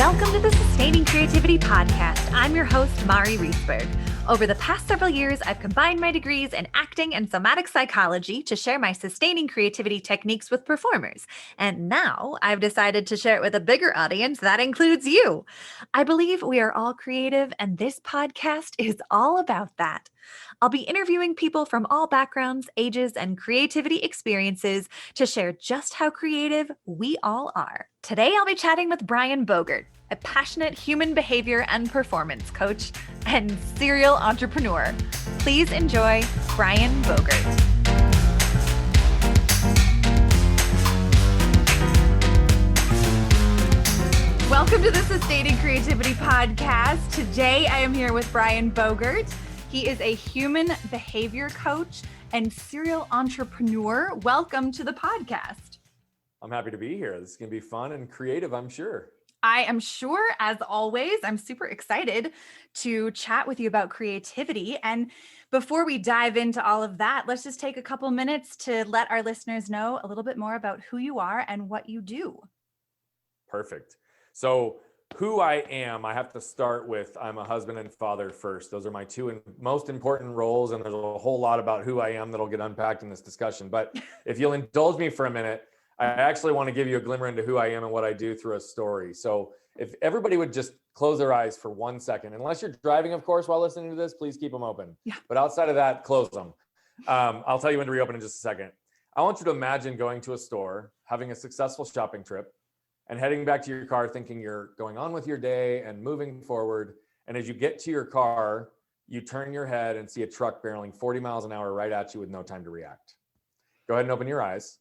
Welcome to the Sustaining Creativity Podcast. I'm your host, Mari Riesberg. Over the past several years, I've combined my degrees in acting and somatic psychology to share my sustaining creativity techniques with performers. And now I've decided to share it with a bigger audience that includes you. I believe we are all creative, and this podcast is all about that. I'll be interviewing people from all backgrounds, ages, and creativity experiences to share just how creative we all are. Today, I'll be chatting with Brian Bogert, a passionate human behavior and performance coach and serial entrepreneur. Please enjoy Brian Bogert. Welcome to the Sustaining Creativity Podcast. Today, I am here with Brian Bogert. He is a human behavior coach and serial entrepreneur. Welcome to the podcast. I'm happy to be here. This is going to be fun and creative, I'm sure. I am sure, as always. I'm super excited to chat with you about creativity. And before we dive into all of that, let's just take a couple minutes to let our listeners know a little bit more about who you are and what you do. Perfect. So who I am, I have to start with I'm a husband and father first. Those are my two most important roles, and there's a whole lot about who I am that'll get unpacked in this discussion. But if you'll indulge me for a minute, I actually want to give you a glimmer into who I am and what I do through a story. So if everybody would just close their eyes for 1 second, unless you're driving, of course, while listening to this, please keep them open. Yeah. But outside of that, close them. I'll tell you when to reopen in just a second. I want you to imagine going to a store, having a successful shopping trip, and heading back to your car thinking you're going on with your day and moving forward. And as you get to your car, you turn your head and see a truck barreling 40 miles an hour right at you with no time to react. Go ahead and open your eyes.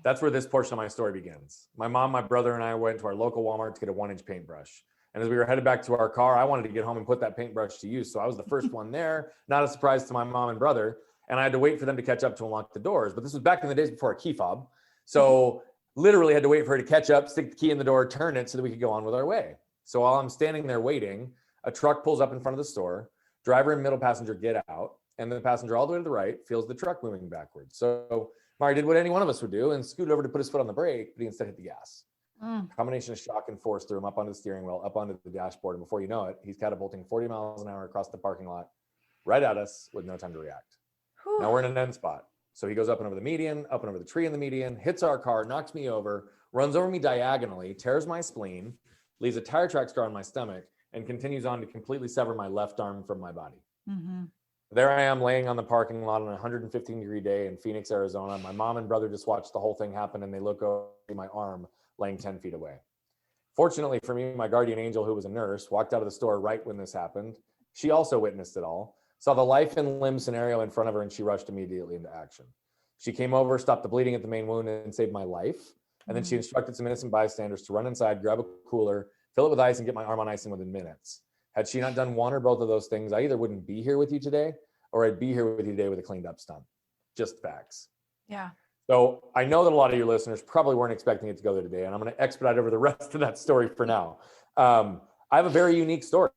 That's where this portion of my story begins. My mom, my brother, and I went to our local Walmart to get a 1-inch paintbrush. And as we were headed back to our car, I wanted to get home and put that paintbrush to use. So I was the first one there, not a surprise to my mom and brother. And I had to wait for them to catch up to unlock the doors. But this was back in the days before a key fob. So literally had to wait for her to catch up, stick the key in the door, turn it so that we could go on with our way. So while I'm standing there waiting, a truck pulls up in front of the store. Driver and middle passenger get out. And the passenger all the way to the right feels the truck moving backwards. So Mari did what any one of us would do and scooted over to put his foot on the brake, but he instead hit the gas. Combination of shock and force threw him up onto the steering wheel, up onto the dashboard. And before you know it, he's catapulting 40 miles an hour across the parking lot, right at us with no time to react. Whew. Now we're in an end spot. So he goes up and over the median, up and over the tree in the median, hits our car, knocks me over, runs over me diagonally, tears my spleen, leaves a tire track scar on my stomach, and continues on to completely sever my left arm from my body. Mm-hmm. There I am laying on the parking lot on a 115-degree day in Phoenix, Arizona. My mom and brother just watched the whole thing happen, and they look over my arm laying 10 feet away. Fortunately for me, my guardian angel, who was a nurse, walked out of the store right when this happened. She also witnessed it all, saw the life and limb scenario in front of her, and she rushed immediately into action. She came over, stopped the bleeding at the main wound, and saved my life. And then she instructed some innocent bystanders to run inside, grab a cooler, fill it with ice, and get my arm on ice within minutes. Had she not done one or both of those things, I either wouldn't be here with you today, or I'd be here with you today with a cleaned up stump. Just facts. Yeah. So I know that a lot of your listeners probably weren't expecting it to go there today, and I'm going to expedite over the rest of that story for now. I have a very unique story,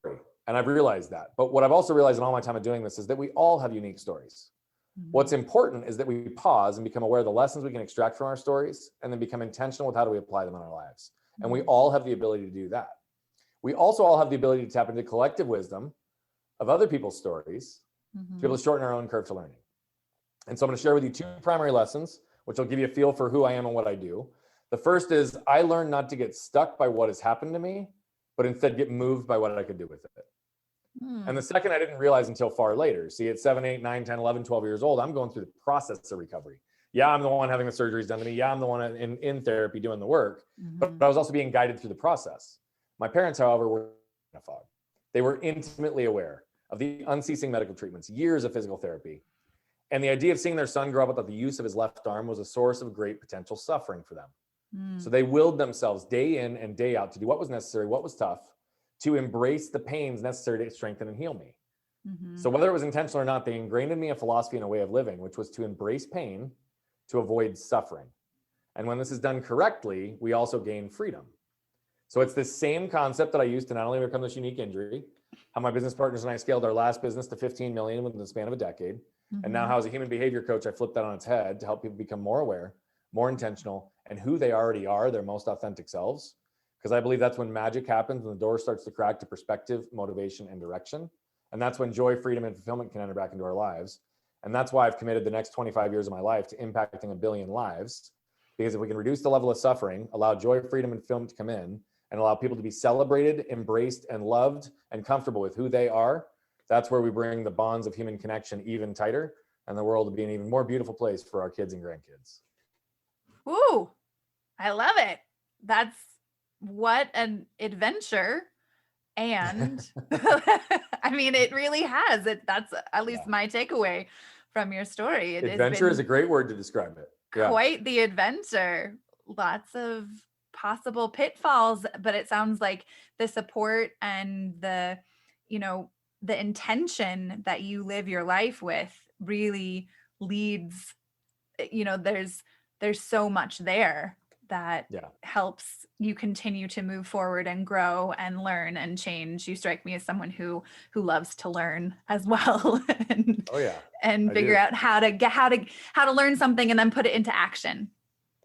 and I've realized that. But what I've also realized in all my time of doing this is that we all have unique stories. Mm-hmm. What's important is that we pause and become aware of the lessons we can extract from our stories, and then become intentional with how do we apply them in our lives. Mm-hmm. And we all have the ability to do that. We also all have the ability to tap into collective wisdom of other people's stories to be able to shorten our own curve to learning. And so I'm going to share with you 2 primary lessons, which will give you a feel for who I am and what I do. The first is I learned not to get stuck by what has happened to me, but instead get moved by what I could do with it. And the second I didn't realize until far later. See, at 7, 8, 9, 10, 11, 12 years old, I'm going through the process of recovery. Yeah, I'm the one having the surgeries done to me. Yeah, I'm the one in therapy doing the work, but I was also being guided through the process. My parents, however, were in a fog. They were intimately aware of the unceasing medical treatments, years of physical therapy. And the idea of seeing their son grow up without the use of his left arm was a source of great potential suffering for them. So they willed themselves day in and day out to do what was necessary, what was tough, to embrace the pains necessary to strengthen and heal me. So whether it was intentional or not, they ingrained in me a philosophy and a way of living, which was to embrace pain, to avoid suffering. And when this is done correctly, we also gain freedom. So it's this same concept that I used to not only overcome this unique injury, how my business partners and I scaled our last business to 15 million within the span of a decade. And now how as a human behavior coach, I flipped that on its head to help people become more aware, more intentional, and who they already are, their most authentic selves, because I believe that's when magic happens and the door starts to crack to perspective, motivation, and direction. And that's when joy, freedom, and fulfillment can enter back into our lives. And that's why I've committed the next 25 years of my life to impacting 1 billion lives. Because if we can reduce the level of suffering, allow joy, freedom, and fulfillment to come in, and allow people to be celebrated, embraced, and loved, and comfortable with who they are, that's where we bring the bonds of human connection even tighter, and the world will be an even more beautiful place for our kids and grandkids. Ooh, I love it. That's what an adventure. And I mean, it really has. That's at least my takeaway from your story. Adventure is a great word to describe it. Yeah. Quite the adventure. Lots of possible pitfalls, but it sounds like the support and the intention that you live your life with really leads, there's so much there that helps you continue to move forward and grow and learn and change. You strike me as someone who loves to learn as well. And figure out how to learn something and then put it into action.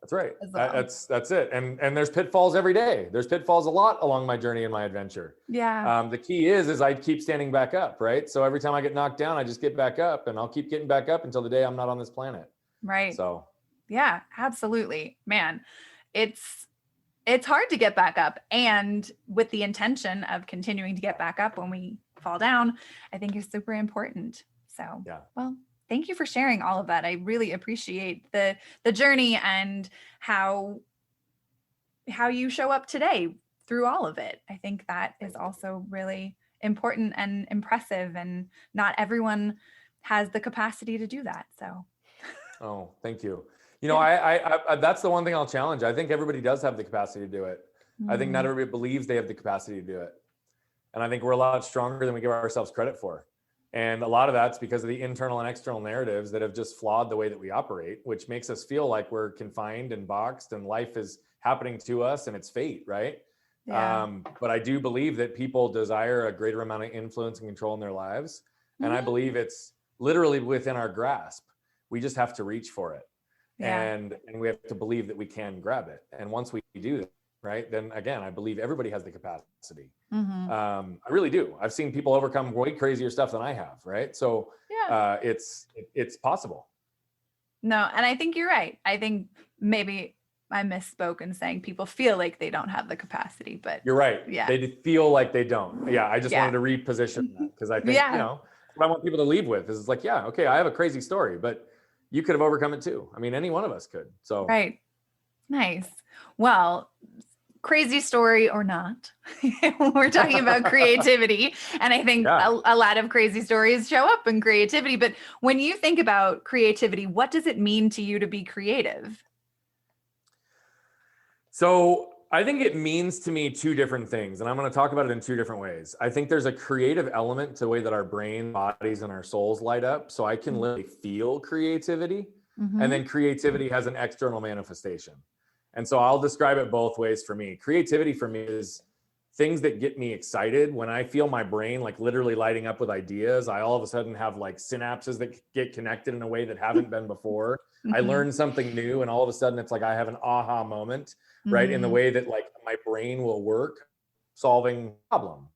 That's right. Well. That's it. And there's pitfalls every day. There's pitfalls a lot along my journey and my adventure. Yeah. The key is I keep standing back up, right? So every time I get knocked down, I just get back up, and I'll keep getting back up until the day I'm not on this planet. Right. So. Yeah, absolutely, man. It's hard to get back up, and with the intention of continuing to get back up when we fall down, I think is super important. So, well, thank you for sharing all of that. I really appreciate the journey and how you show up today through all of it. I think that is also really important and impressive, and not everyone has the capacity to do that. So. Oh, thank you. I that's the one thing I'll challenge. I think everybody does have the capacity to do it. I think not everybody believes they have the capacity to do it. And I think we're a lot stronger than we give ourselves credit for. And a lot of that's because of the internal and external narratives that have just flawed the way that we operate, which makes us feel like we're confined and boxed and life is happening to us and it's fate, right? Yeah. But I do believe that people desire a greater amount of influence and control in their lives. And I believe it's literally within our grasp. We just have to reach for it. Yeah. And we have to believe that we can grab it. And once we do that, right, then again, I believe everybody has the capacity. I really do. I've seen people overcome way crazier stuff than I have, right? So it's possible. No, and I think you're right. I think maybe I misspoke in saying people feel like they don't have the capacity, but you're right. Yeah. They feel like they don't. Yeah. I just wanted to reposition that, because I think, what I want people to leave with is like, okay, I have a crazy story, but you could have overcome it too. I mean, any one of us could. So right. Nice. Well, crazy story or not, we're talking about creativity. And I think a lot of crazy stories show up in creativity. But when you think about creativity, what does it mean to you to be creative? So I think it means to me two different things, and I'm going to talk about it in two different ways. I think there's a creative element to the way that our brain, bodies, and our souls light up. So I can literally feel creativity, and then creativity has an external manifestation. And so I'll describe it both ways for me. Creativity for me is things that get me excited. When I feel my brain like literally lighting up with ideas, I all of a sudden have like synapses that get connected in a way that haven't been before. I learn something new, and all of a sudden it's like I have an aha moment, right? In the way that like my brain will work solving problem.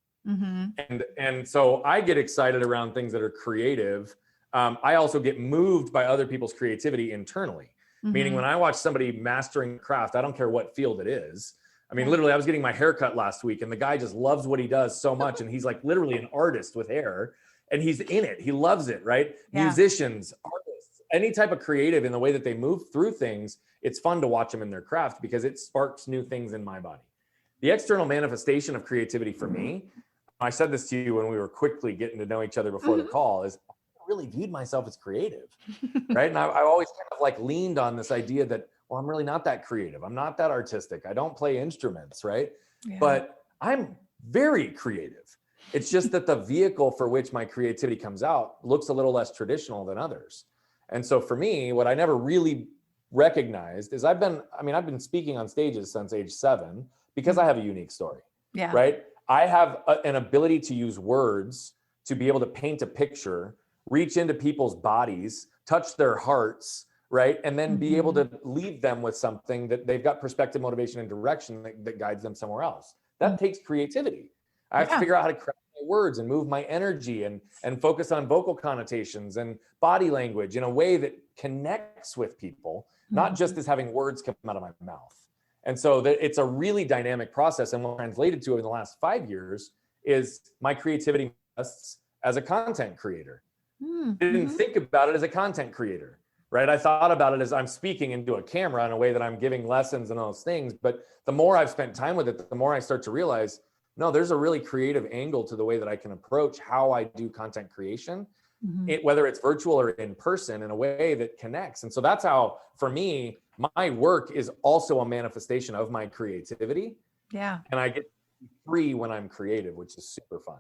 And so I get excited around things that are creative. I also get moved by other people's creativity internally, meaning when I watch somebody mastering craft, I don't care what field it is. I mean, literally, I was getting my hair cut last week, and the guy just loves what he does so much. And he's like literally an artist with hair, and he's in it. He loves it, right? Musicians, artists, any type of creative, in the way that they move through things, it's fun to watch them in their craft because it sparks new things in my body. The external manifestation of creativity for me, I said this to you when we were quickly getting to know each other before the call, is I really viewed myself as creative, right? And I always kind of like leaned on this idea that, well, I'm really not that creative. I'm not that artistic. I don't play instruments, right? But I'm very creative. It's just that the vehicle for which my creativity comes out looks a little less traditional than others. And so for me, what I never really recognized is I've been speaking on stages since age 7 because I have a unique story, right? I have an ability to use words to be able to paint a picture, reach into people's bodies, touch their hearts, right? And then be able to leave them with something that they've got perspective, motivation, and direction that guides them somewhere else. That takes creativity. I have to figure out how to craft my words and move my energy and focus on vocal connotations and body language in a way that connects with people, not just as having words come out of my mouth. And so it's a really dynamic process. And what translated to in the last 5 years is my creativity as a content creator. I didn't think about it as a content creator, right? I thought about it as I'm speaking into a camera in a way that I'm giving lessons and all those things. But the more I've spent time with it, the more I start to realize, no, there's a really creative angle to the way that I can approach how I do content creation, whether it's virtual or in person, in a way that connects. And so that's how, for me, my work is also a manifestation of my creativity. Yeah. And I get free when I'm creative, which is super fun.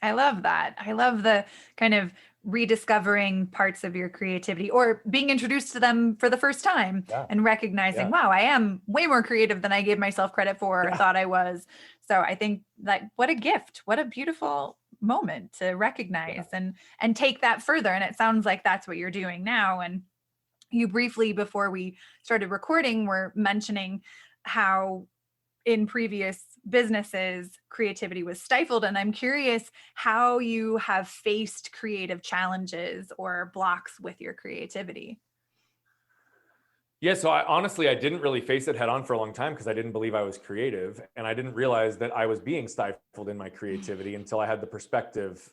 I love that. I love the kind of rediscovering parts of your creativity or being introduced to them for the first time and recognizing, wow, I am way more creative than I gave myself credit for or thought I was. So I think that what a gift, what a beautiful moment to recognize and take that further. And it sounds like that's what you're doing now. And you briefly, before we started recording, were mentioning how in previous businesses, creativity was stifled. And I'm curious how you have faced creative challenges or blocks with your creativity. Yeah, so I didn't really face it head on for a long time because I didn't believe I was creative. And I didn't realize that I was being stifled in my creativity until I had the perspective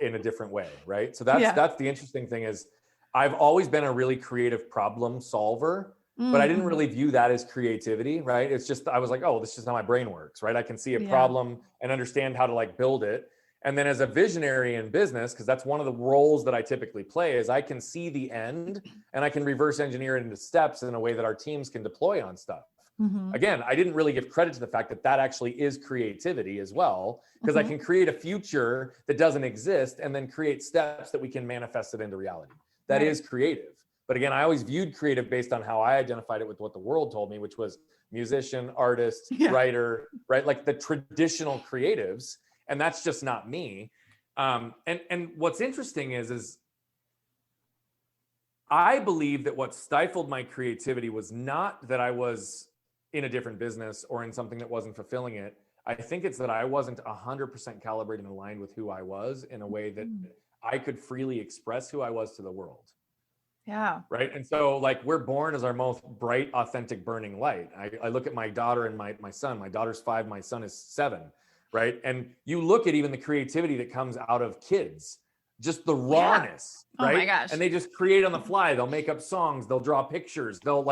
in a different way, right? So that's the interesting thing is I've always been a really creative problem solver, but I didn't really view that as creativity, right? It's just, I was like, oh, this is just how my brain works, right? I can see a problem and understand how to like build it. And then as a visionary in business, because that's one of the roles that I typically play, is I can see the end and I can reverse engineer it into steps in a way that our teams can deploy on stuff. Again, I didn't really give credit to the fact that that actually is creativity as well, because I can create a future that doesn't exist and then create steps that we can manifest it into reality. That is creative. But again, I always viewed creative based on how I identified it with what the world told me, which was musician, artist, writer, right? Like the traditional creatives. And that's just not me. And what's interesting is I believe that what stifled my creativity was not that I was in a different business or in something that wasn't fulfilling it. I think it's that I wasn't 100% calibrated and aligned with who I was in a way that I could freely express who I was to the world. Yeah. Right. And so like we're born as our most bright, authentic, burning light. I look at my daughter and my son. My daughter's 5, my son is 7. Right. And you look at even the creativity that comes out of kids, just the rawness. Right. Oh my gosh. And they just create on the fly. They'll make up songs. They'll draw pictures. They'll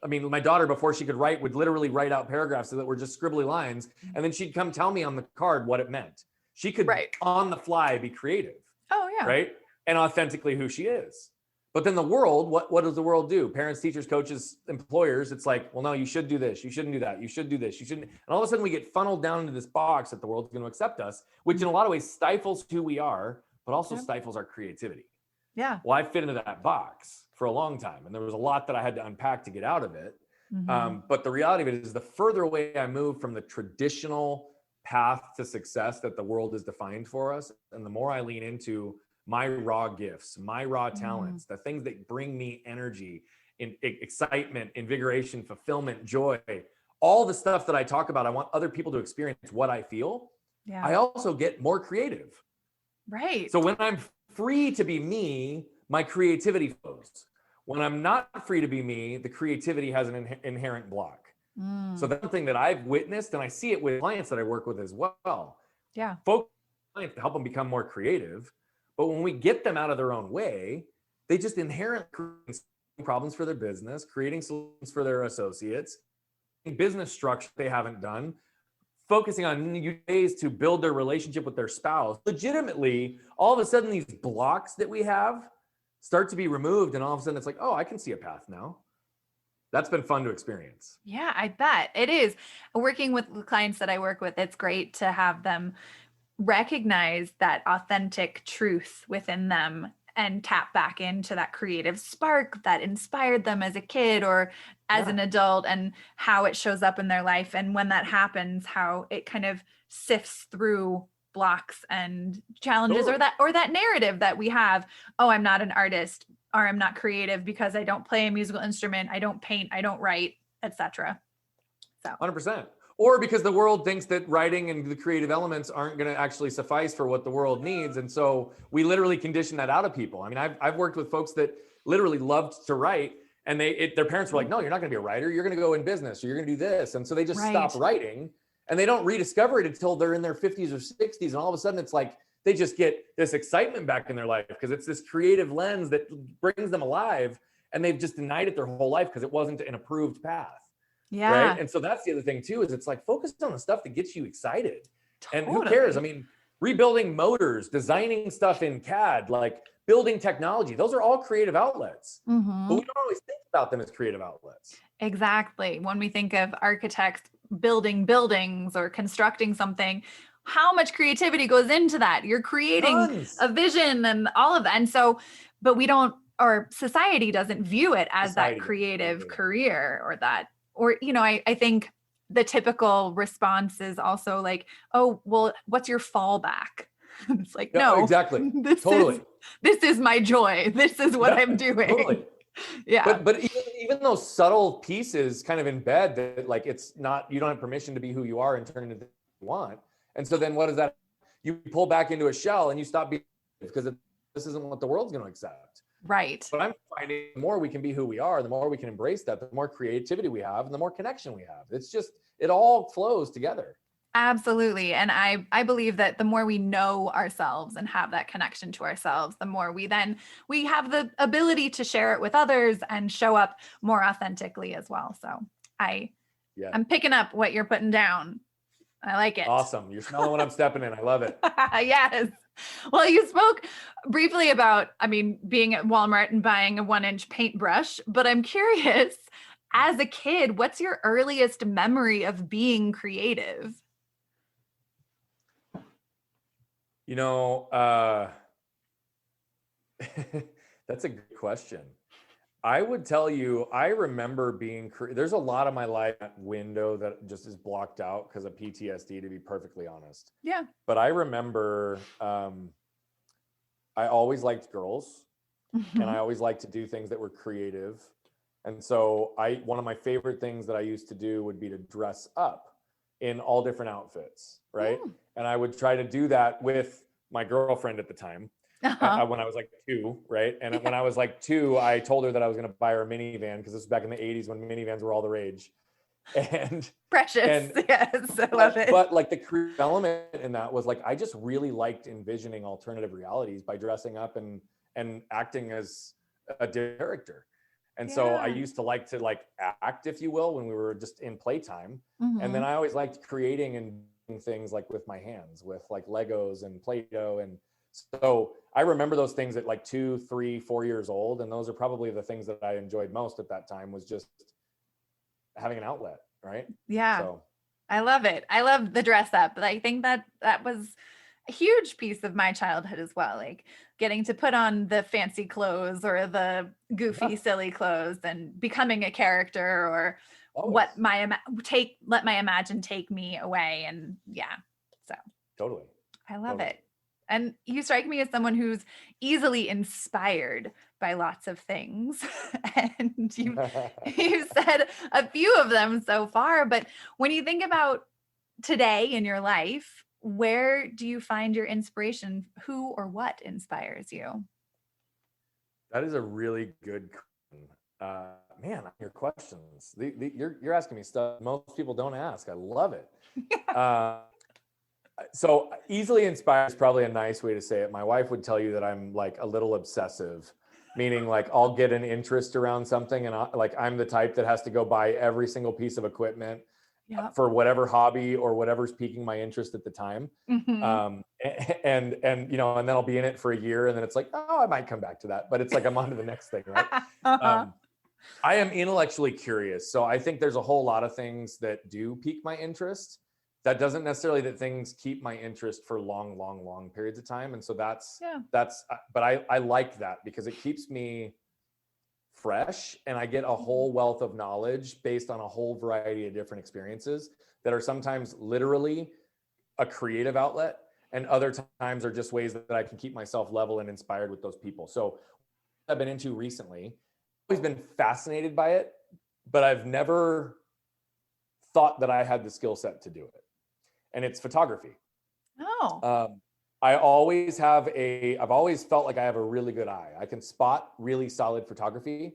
my daughter, before she could write, would literally write out paragraphs that were just scribbly lines. And then she'd come tell me on the card what it meant. She could on the fly be creative. Oh yeah. Right. And authentically who she is. But then the world, what does the world do? Parents, teachers, coaches, employers, it's like, well, no, you should do this. You shouldn't do that. You should do this. You shouldn't. And all of a sudden we get funneled down into this box that the world's going to accept us, which in a lot of ways stifles who we are, but also stifles our creativity. Yeah. Well, I fit into that box for a long time. And there was a lot that I had to unpack to get out of it. But the reality of it is the further away I move from the traditional path to success that the world has defined for us, and the more I lean into my raw gifts, my raw talents, the things that bring me energy, excitement, invigoration, fulfillment, joy, all the stuff that I talk about, I want other people to experience what I feel. I also get more creative. Right. So when I'm free to be me, my creativity flows. When I'm not free to be me, the creativity has an inherent block. So that's something that I've witnessed, and I see it with clients that I work with as well. Yeah. Focus on clients to help them become more creative. But when we get them out of their own way, they just inherently create problems for their business, creating solutions for their associates, business structure they haven't done, focusing on new ways to build their relationship with their spouse. Legitimately, all of a sudden, these blocks that we have start to be removed. And all of a sudden, it's like, oh, I can see a path now. That's been fun to experience. Yeah, I bet it is. Working with clients that I work with, it's great to have them recognize that authentic truth within them and tap back into that creative spark that inspired them as a kid or as an adult, and how it shows up in their life. And when that happens, how it kind of sifts through blocks and challenges or that narrative that we have. Oh, I'm not an artist. or I'm not creative because I don't play a musical instrument, I don't paint, I don't write, etc. So 100%. Or because the world thinks that writing and the creative elements aren't going to actually suffice for what the world needs. And so we literally condition that out of people. I mean, I've worked with folks that literally loved to write, and their parents were like, no, you're not going to be a writer. You're going to go in business, or you're going to do this. And so they just stop writing, and they don't rediscover it until they're in their 50s or 60s. And all of a sudden it's like, they just get this excitement back in their life because it's this creative lens that brings them alive, and they've just denied it their whole life because it wasn't an approved path. Yeah. Right. And so that's the other thing too, is it's like, focus on the stuff that gets you excited. Totally. And who cares? I mean, rebuilding motors, designing stuff in CAD, like building technology, those are all creative outlets, but we don't always think about them as creative outlets. Exactly. When we think of architects building buildings or constructing something, how much creativity goes into that? You're creating a vision and all of that. And so, but we don't, or society doesn't view it as that creative career or that. Or, you know, I think the typical response is also like, oh, well, what's your fallback? It's like, no, exactly. This is my joy. This is what I'm doing. Totally. Yeah. But even those subtle pieces kind of embed that, like, it's not, you don't have permission to be who you are and turn into what you want. And so then what is that? You pull back into a shell and you stop being, because this isn't what the world's going to accept. Right. But I'm finding the more we can be who we are, the more we can embrace that, the more creativity we have and the more connection we have. It's just, it all flows together. Absolutely. And I believe that the more we know ourselves and have that connection to ourselves, the more we have the ability to share it with others and show up more authentically as well. So I'm picking up what you're putting down. I like it. Awesome. You're smelling what I'm stepping in. I love it. Yes. Well, you spoke briefly about, being at Walmart and buying a 1-inch paintbrush, but I'm curious, as a kid, what's your earliest memory of being creative? You know, that's a good question. I would tell you, I remember there's a lot of my life window that just is blocked out because of PTSD, to be perfectly honest. Yeah. But I remember, I always liked girls, and I always liked to do things that were creative. And so one of my favorite things that I used to do would be to dress up in all different outfits, right? Mm. And I would try to do that with my girlfriend at the time. When I was like 2, right? And when I was like 2, I told her that I was going to buy her a minivan, because this was back in the 80s when minivans were all the rage. And precious. Yes, I love it. But like the creative element in that was like, I just really liked envisioning alternative realities by dressing up and acting as a character. And so I used to like act, if you will, when we were just in playtime. Mm-hmm. And then I always liked creating and doing things like with my hands, with like Legos and Play-Doh. And so I remember those things at like 2, 3, 4 years old. And those are probably the things that I enjoyed most at that time, was just having an outlet. Right. Yeah. So I love it. I love the dress up. But I think that was a huge piece of my childhood as well. Like getting to put on the fancy clothes or the goofy, silly clothes and becoming a character, or let my imagine take me away. And so totally. I love it. And you strike me as someone who's easily inspired by lots of things. And you've said a few of them so far, but when you think about today in your life, where do you find your inspiration? Who or what inspires you? That is a really good question. Man, your questions, you're asking me stuff most people don't ask. I love it. So easily inspired is probably a nice way to say it. My wife would tell you that I'm like a little obsessive, meaning like I'll get an interest around something, and I'm the type that has to go buy every single piece of equipment for whatever hobby or whatever's piquing my interest at the time. Mm-hmm. And then I'll be in it for a year, and then it's like, oh, I might come back to that, but it's like I'm on to the next thing, right? I am intellectually curious, so I think there's a whole lot of things that do pique my interest. That doesn't necessarily that things keep my interest for long, long, long periods of time. And so but I like that because it keeps me fresh, and I get a whole wealth of knowledge based on a whole variety of different experiences that are sometimes literally a creative outlet, and other times are just ways that I can keep myself level and inspired with those people. So I've been into recently. I've always been fascinated by it, but I've never thought that I had the skill set to do it. And it's photography. Oh. I've always felt like I have a really good eye. I can spot really solid photography,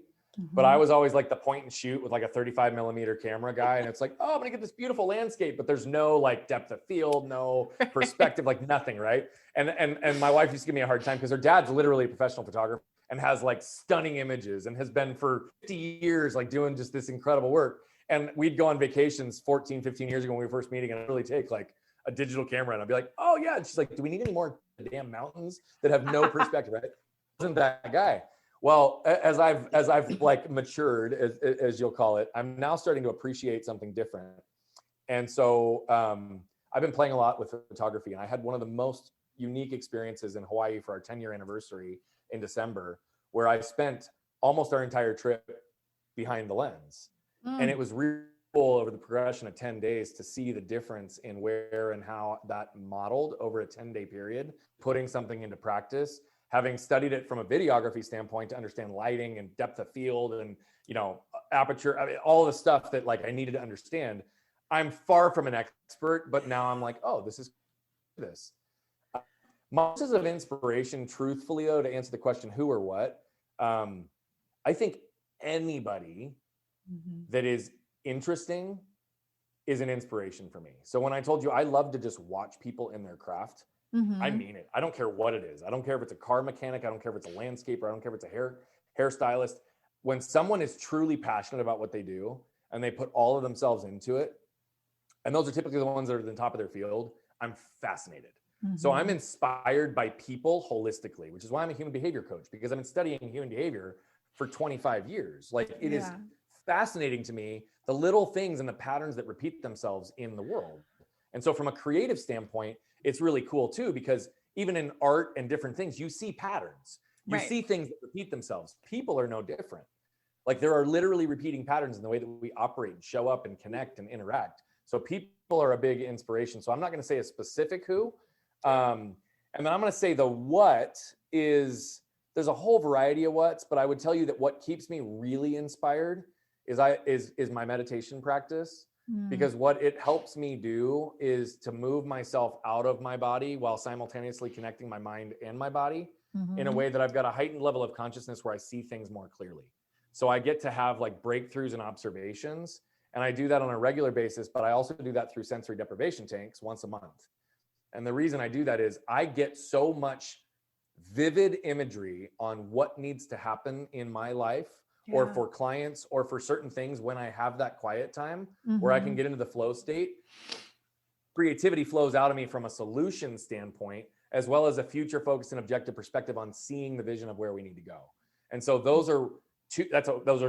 but I was always like the point and shoot with like a 35 millimeter camera guy. And it's like, oh, I'm gonna get this beautiful landscape, but there's no like depth of field, no perspective, like nothing, right? And my wife used to give me a hard time because her dad's literally a professional photographer and has like stunning images and has been for 50 years, like doing just this incredible work. And we'd go on vacations 14, 15 years ago when we were first meeting, and I'd really take like a digital camera and I'd be like, oh yeah. And she's like, do we need any more damn mountains that have no perspective, right? Wasn't that guy. Well, as I've like matured, as you'll call it, I'm now starting to appreciate something different. And so I've been playing a lot with photography, and I had one of the most unique experiences in Hawaii for our 10-year anniversary in December, where I spent almost our entire trip behind the lens. And it was really cool over the progression of 10 days to see the difference in where and how that modeled over a 10-day period, putting something into practice, having studied it from a videography standpoint to understand lighting and depth of field and, you know, aperture, I mean, all the stuff that like I needed to understand. I'm far from an expert, but now I'm like, oh, this is this. My sources of inspiration, truthfully though, to answer the question, who or what, I think anybody that is interesting is an inspiration for me. So when I told you I love to just watch people in their craft, I mean it. I don't care what it is. I don't care if it's a car mechanic. I don't care if it's a landscaper. I don't care if it's a hairstylist. When someone is truly passionate about what they do and they put all of themselves into it, and those are typically the ones that are at the top of their field, I'm fascinated. So I'm inspired by people holistically, which is why I'm a human behavior coach, because I've been studying human behavior for 25 years. Like it is fascinating to me, the little things and the patterns that repeat themselves in the world. And so from a creative standpoint, it's really cool too, because even in art and different things, you see patterns. You see things that repeat themselves. People are no different. Like there are literally repeating patterns in the way that we operate and show up and connect and interact. So people are a big inspiration. So I'm not going to say a specific who. And then I'm going to say the what is, there's a whole variety of what's, but I would tell you that what keeps me really inspired is my meditation practice, because what it helps me do is to move myself out of my body while simultaneously connecting my mind and my body in a way that I've got a heightened level of consciousness where I see things more clearly. So I get to have like breakthroughs and observations, and I do that on a regular basis, but I also do that through sensory deprivation tanks once a month. And the reason I do that is I get so much vivid imagery on what needs to happen in my life or for clients or for certain things when I have that quiet time where I can get into the flow state. Creativity flows out of me from a solution standpoint, as well as a future focused and objective perspective on seeing the vision of where we need to go. And so those are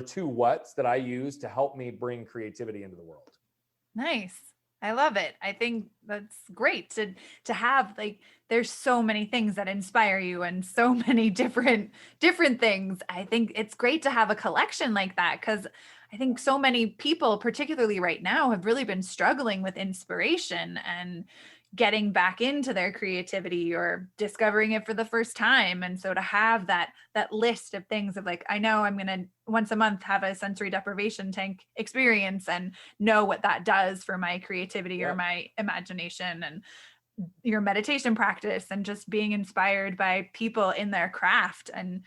two what's that I use to help me bring creativity into the world. Nice. I love it. I think that's great to have, like, there's so many things that inspire you and so many different things. I think it's great to have a collection like that, because I think so many people, particularly right now, have really been struggling with inspiration and getting back into their creativity or discovering it for the first time. And so to have that list of things of like, I know I'm going to once a month have a sensory deprivation tank experience and know what that does for my creativity or my imagination, and your meditation practice, and just being inspired by people in their craft and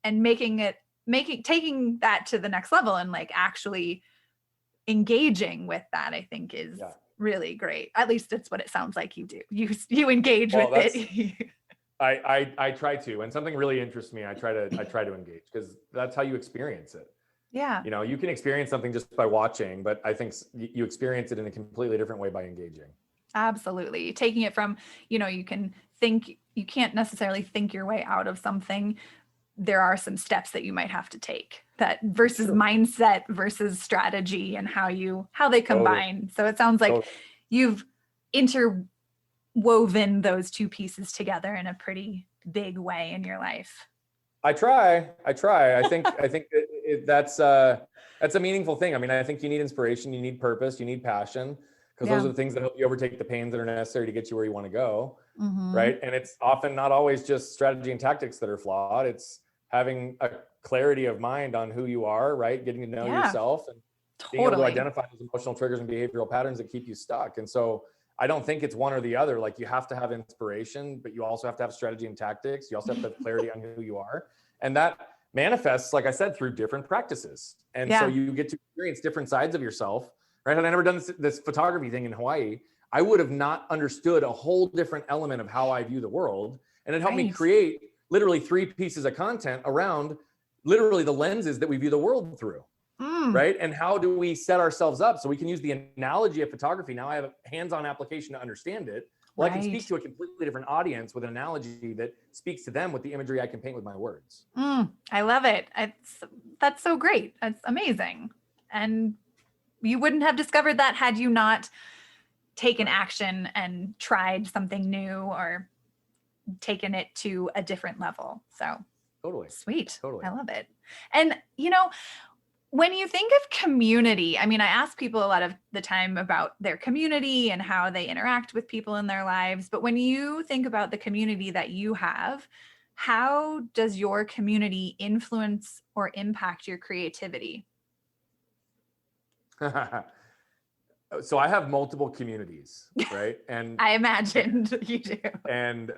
taking that to the next level and like actually engaging with that, I think is really great. At least it's what it sounds like you do. You engage with it. I try to, and something really interests me. I try to engage, because that's how you experience it. Yeah. You know, you can experience something just by watching, but I think you experience it in a completely different way by engaging. Absolutely. Taking it from, you can't necessarily think your way out of something. There are some steps that you might have to take, that versus mindset versus strategy and how they combine. Totally. So it sounds like you've interwoven those two pieces together in a pretty big way in your life. I try. I think that's a meaningful thing. I mean, I think you need inspiration, you need purpose, you need passion, because those are the things that help you overtake the pains that are necessary to get you where you want to go. Right. And it's often not always just strategy and tactics that are flawed. It's having a clarity of mind on who you are, right? Getting to know yourself and being able to identify those emotional triggers and behavioral patterns that keep you stuck. And so I don't think it's one or the other. Like, you have to have inspiration, but you also have to have strategy and tactics. You also have to have clarity on who you are. And that manifests, like I said, through different practices. And so you get to experience different sides of yourself, right? Had I never done this photography thing in Hawaii, I would have not understood a whole different element of how I view the world. And it helped me create literally 3 pieces of content around literally the lenses that we view the world through. Right? And how do we set ourselves up so we can use the analogy of photography? Now I have a hands-on application to understand it. Well, I can speak to a completely different audience with an analogy that speaks to them with the imagery I can paint with my words. I love it. That's so great. That's amazing. And you wouldn't have discovered that had you not taken action and tried something new or taken it to a different level. So totally sweet. Totally. I love it. And, when you think of community, I mean, I ask people a lot of the time about their community and how they interact with people in their lives. But when you think about the community that you have, how does your community influence or impact your creativity? So I have multiple communities, right? And I imagined you do. And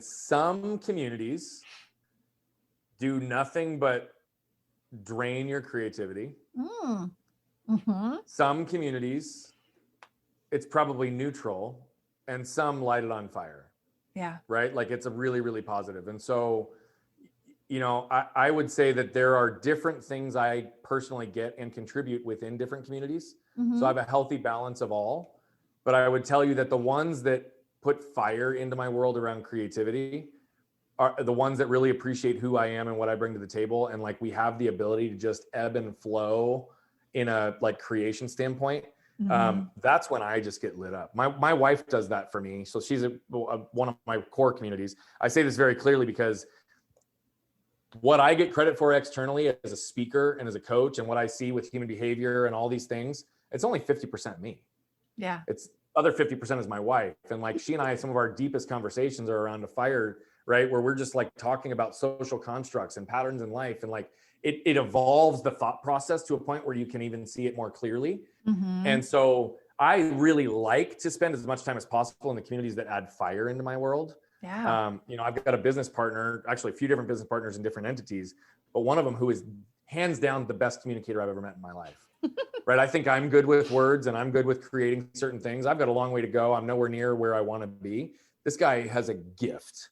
some communities do nothing but drain your creativity. Some communities, it's probably neutral, and some light it on fire. Yeah. Right? Like, it's a really, really positive. And so, I would say that there are different things I personally get and contribute within different communities. So I have a healthy balance of all. But I would tell you that the ones that put fire into my world around creativity are the ones that really appreciate who I am and what I bring to the table. And like, we have the ability to just ebb and flow in a creation standpoint. That's when I just get lit up. My wife does that for me. So she's one of my core communities. I say this very clearly because what I get credit for externally as a speaker and as a coach, and what I see with human behavior and all these things, it's only 50% me. Yeah. It's other 50% is my wife. And like, she and I, some of our deepest conversations are around a fire, right? Where we're just like talking about social constructs and patterns in life. And like, it evolves the thought process to a point where you can even see it more clearly. And so I really like to spend as much time as possible in the communities that add fire into my world. Yeah. I've got a business partner, actually a few different business partners in different entities, but one of them who is hands down the best communicator I've ever met in my life. Right? I think I'm good with words and I'm good with creating certain things. I've got a long way to go. I'm nowhere near where I want to be. This guy has a gift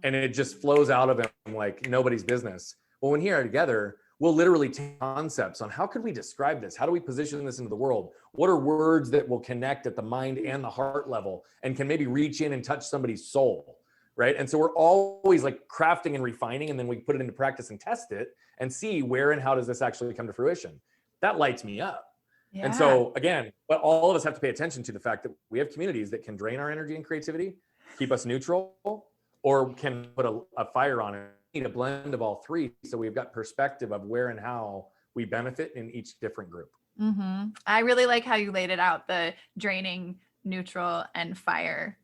and it just flows out of him like nobody's business. Well, when he and I are together, we'll literally take concepts on how could we describe this? How do we position this into the world? What are words that will connect at the mind and the heart level and can maybe reach in and touch somebody's soul? Right. And so we're always like crafting and refining, and then we put it into practice and test it and see where and how does this actually come to fruition. That lights me up. Yeah. And so again, but all of us have to pay attention to the fact that we have communities that can drain our energy and creativity, keep us neutral, or can put a fire on it. We need a blend of all three. So we've got perspective of where and how we benefit in each different group. I really like how you laid it out, the draining, neutral, and fire,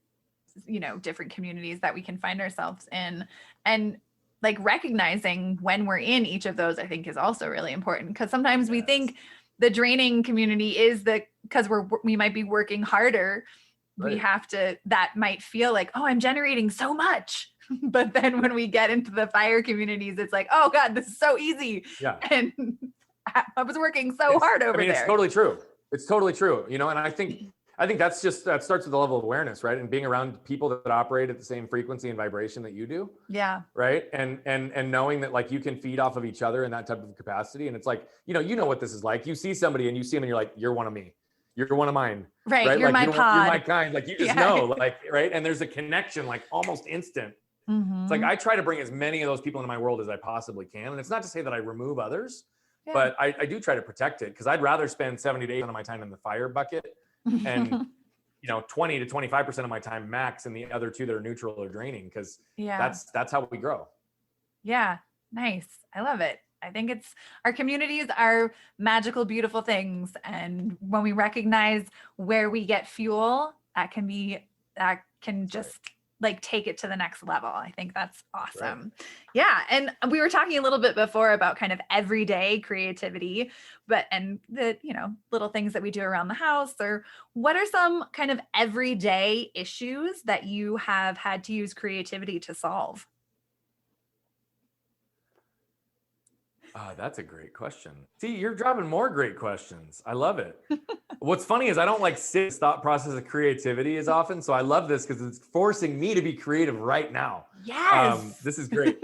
different communities that we can find ourselves in. And like recognizing when we're in each of those, I think is also really important, because sometimes we think the draining community is because we might be working harder. Right. We have to, that might feel like, oh, I'm generating so much. But then when we get into the fire communities, it's like, oh God, this is so easy. Yeah. And I was working so hard over there. It's totally true. It's totally true. And I think that starts with the level of awareness, right? And being around people that operate at the same frequency and vibration that you do. Yeah. Right. And knowing that like you can feed off of each other in that type of capacity. And it's like, you know what this is like. You see somebody and you see them and you're like, you're one of me. You're one of mine. Right. You're like, my pod. You're my kind. Like you just know, like, right. And there's a connection, like almost instant. It's like, I try to bring as many of those people into my world as I possibly can. And it's not to say that I remove others, but I do try to protect it, because I'd rather spend 70 to 80% of my time in the fire bucket and 20 to 25% of my time max in the other two that are neutral or draining, because that's how we grow. Yeah. Nice. I love it. I think our communities are magical, beautiful things. And when we recognize where we get fuel, that can just like take it to the next level. I think that's awesome. Right. Yeah. And we were talking a little bit before about kind of everyday creativity, and the, little things that we do around the house, or what are some kind of everyday issues that you have had to use creativity to solve? That's a great question. See, you're dropping more great questions. I love it. What's funny is I don't like sit thought process of creativity as often. So I love this because it's forcing me to be creative right now. Yes. This is great.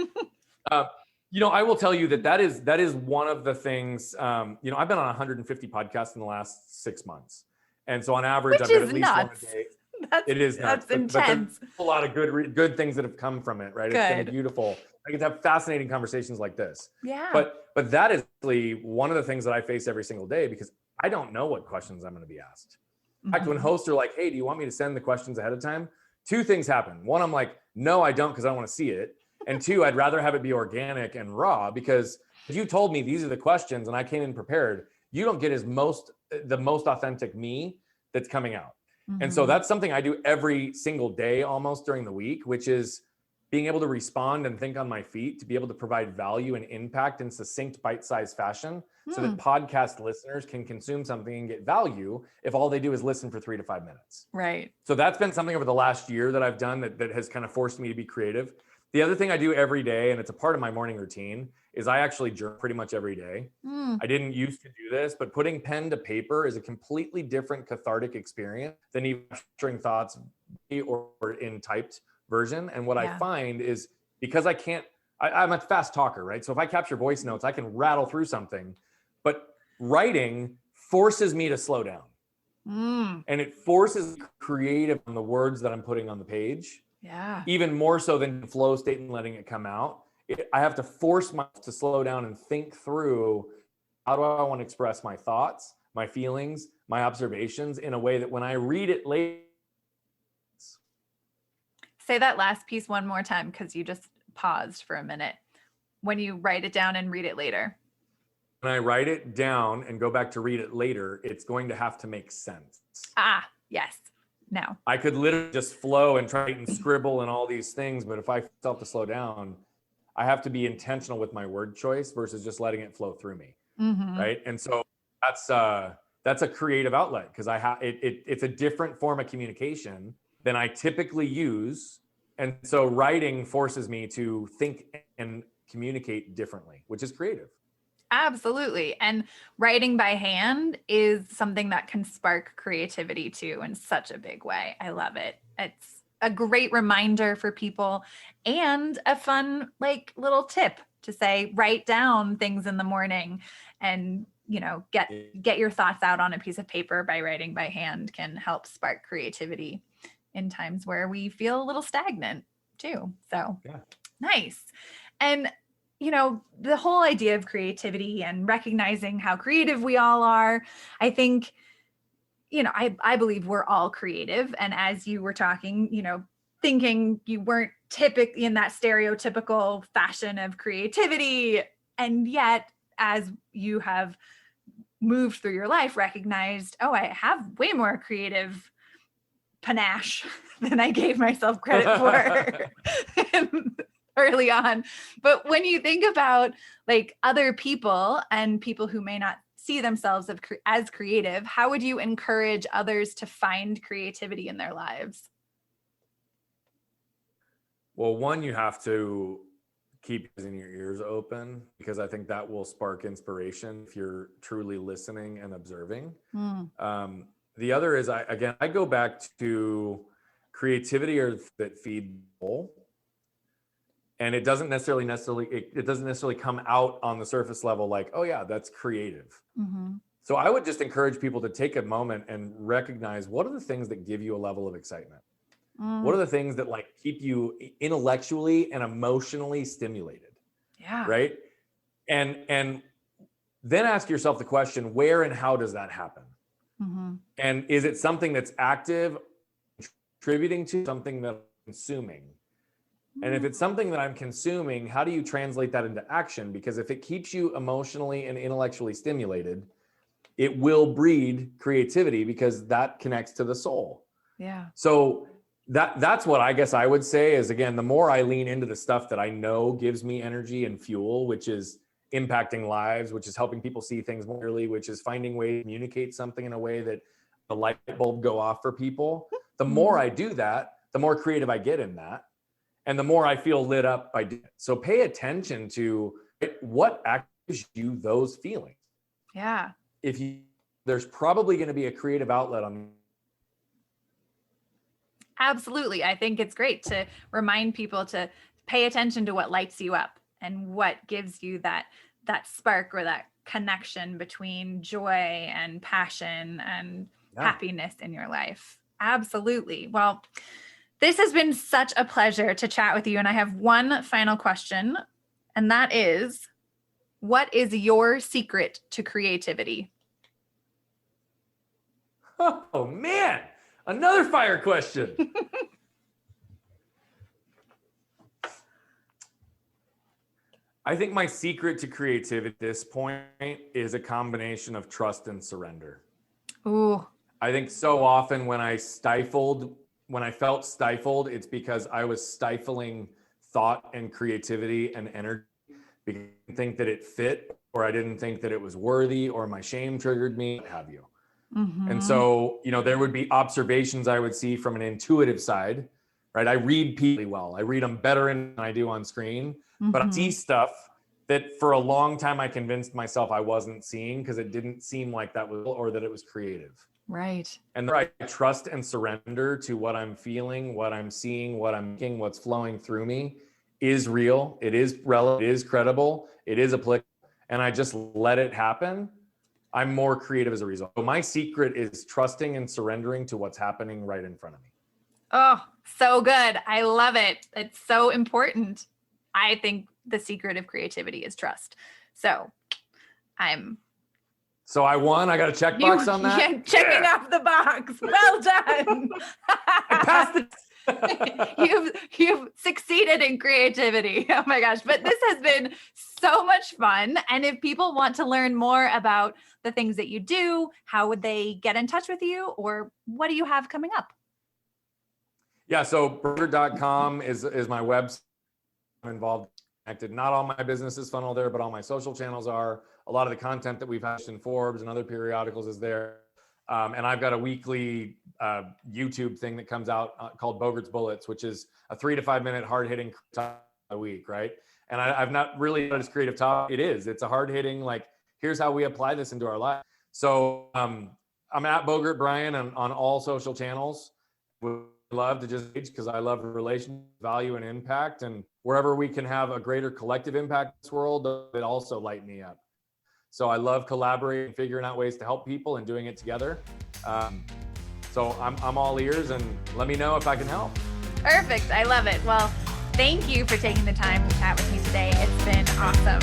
I will tell you that is one of the things, I've been on 150 podcasts in the last 6 months. And so on average, Which I've got is at least nuts. one a day. That's, It is nuts, that's intense. but there's a lot of good things that have come from it, right? It's been beautiful. I get to have fascinating conversations like this. Yeah. But that is really one of the things that I face every single day because I don't know what questions I'm going to be asked. In fact, when hosts are like, hey, do you want me to send the questions ahead of time? 2 things happen. One, I'm like, no, I don't, because I don't want to see it. And 2, I'd rather have it be organic and raw, because if you told me these are the questions and I came in prepared, you don't get the most authentic me that's coming out. And so that's something I do every single day almost during the week, which is being able to respond and think on my feet, to be able to provide value and impact in succinct, bite-sized fashion so that podcast listeners can consume something and get value if all they do is listen for 3 to 5 minutes. Right. So that's been something over the last year that I've done that has kind of forced me to be creative. The other thing I do every day, and it's a part of my morning routine, is I actually journal pretty much every day. I didn't used to do this, but putting pen to paper is a completely different cathartic experience than even capturing thoughts or in typed version. And what I find is, because I'm a fast talker, right? So if I capture voice notes, I can rattle through something, but writing forces me to slow down. And it forces creative on the words that I'm putting on the page. Yeah. Even more so than flow state and letting it come out. I have to force myself to slow down and think through, how do I want to express my thoughts, my feelings, my observations in a way that when I read it later. Say that last piece one more time, because you just paused for a minute. When you write it down and read it later. When I write it down and go back to read it later, it's going to have to make sense. Ah, yes. No. I could literally just flow and try and scribble and all these things, but if I felt to slow down, I have to be intentional with my word choice versus just letting it flow through me, right? And so that's a creative outlet, because it's a different form of communication than I typically use, and so writing forces me to think and communicate differently, which is creative. Absolutely. And writing by hand is something that can spark creativity too, in such a big way. I love it. It's a great reminder for people, and a fun, little tip to say, write down things in the morning, and, get your thoughts out on a piece of paper by writing by hand can help spark creativity in times where we feel a little stagnant too. So nice. And the whole idea of creativity and recognizing how creative we all are, I think, I believe we're all creative. And as you were talking, thinking you weren't typically in that stereotypical fashion of creativity. And yet, as you have moved through your life, recognized, oh, I have way more creative panache than I gave myself credit for. Early on. But when you think about other people and people who may not see themselves as creative, how would you encourage others to find creativity in their lives? Well, one, you have to keep using your ears open, because I think that will spark inspiration if you're truly listening and observing. The other is, I go back to creativity that feed the soul. And it doesn't necessarily come out on the surface level like, oh yeah, that's creative. So I would just encourage people to take a moment and recognize, what are the things that give you a level of excitement? What are the things that keep you intellectually and emotionally stimulated? Yeah. Right. And then ask yourself the question, where and how does that happen? And is it something that's active, contributing to something that I'm consuming? And if it's something that I'm consuming, how do you translate that into action? Because if it keeps you emotionally and intellectually stimulated, it will breed creativity, because that connects to the soul. Yeah. So That's what I guess I would say is, again, the more I lean into the stuff that I know gives me energy and fuel, which is impacting lives, which is helping people see things more clearly, which is finding ways to communicate something in a way that the light bulb go off for people. The more I do that, the more creative I get in that. And the more I feel lit up by doing it. So pay attention to what gives you those feelings. Yeah. There's probably going to be a creative outlet on. Absolutely. I think it's great to remind people to pay attention to what lights you up and what gives you that spark or that connection between joy and passion and happiness in your life. Absolutely. Well, this has been such a pleasure to chat with you. And I have one final question, and that is, what is your secret to creativity? Oh, man. Another fire question. I think my secret to creativity at this point is a combination of trust and surrender. Ooh. I think so often when I felt stifled, it's because I was stifling thought and creativity and energy because I didn't think that it fit, or I didn't think that it was worthy, or my shame triggered me, what have you. Mm-hmm. And so, there would be observations I would see from an intuitive side, right? I read people well. I read them better than I do on screen, but I see stuff that for a long time I convinced myself I wasn't seeing because it didn't seem like that was, or that it was creative. Right. And I trust and surrender to what I'm feeling, what I'm seeing, what I'm thinking, what's flowing through me is real. It is relevant. It is credible. It is applicable. And I just let it happen. I'm more creative as a result. So my secret is trusting and surrendering to what's happening right in front of me. Oh, so good. I love it. It's so important. I think the secret of creativity is trust. So I won. I got a checkbox on that. Yeah, checking off the box. Well done. I passed it. You've succeeded in creativity. Oh my gosh. But this has been so much fun. And if people want to learn more about the things that you do, how would they get in touch with you, or what do you have coming up? Yeah. So Bogert.com is my website. I'm involved, connected. Not all my business is funneled there, but all my social channels are. A lot of the content that we've published in Forbes and other periodicals is there. And I've got a weekly YouTube thing that comes out called Bogert's Bullets, which is a 3 to 5 minute hard hitting a week, right? And I've not really done this creative topic. It's a hard hitting, like, here's how we apply this into our life. So I'm at Bogert Brian on all social channels. Would love to just, because I love relation, value, and impact. And wherever we can have a greater collective impact in this world, it also light me up. So I love collaborating, figuring out ways to help people and doing it together. So I'm all ears, and let me know if I can help. Perfect. I love it. Well, thank you for taking the time to chat with me today. It's been awesome.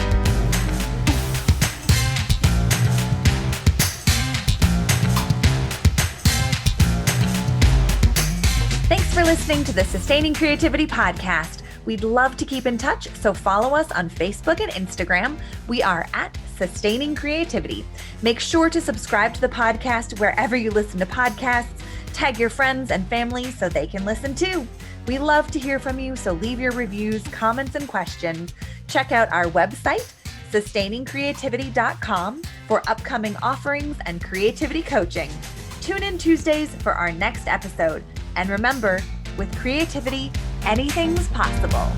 Thanks for listening to the Sustaining Creativity Podcast. We'd love to keep in touch, so follow us on Facebook and Instagram. We are at Sustaining Creativity. Make sure to subscribe to the podcast wherever you listen to podcasts. Tag your friends and family so they can listen too. We love to hear from you, so leave your reviews, comments, and questions. Check out our website, sustainingcreativity.com, for upcoming offerings and creativity coaching. Tune in Tuesdays for our next episode. And remember, with creativity, anything's possible.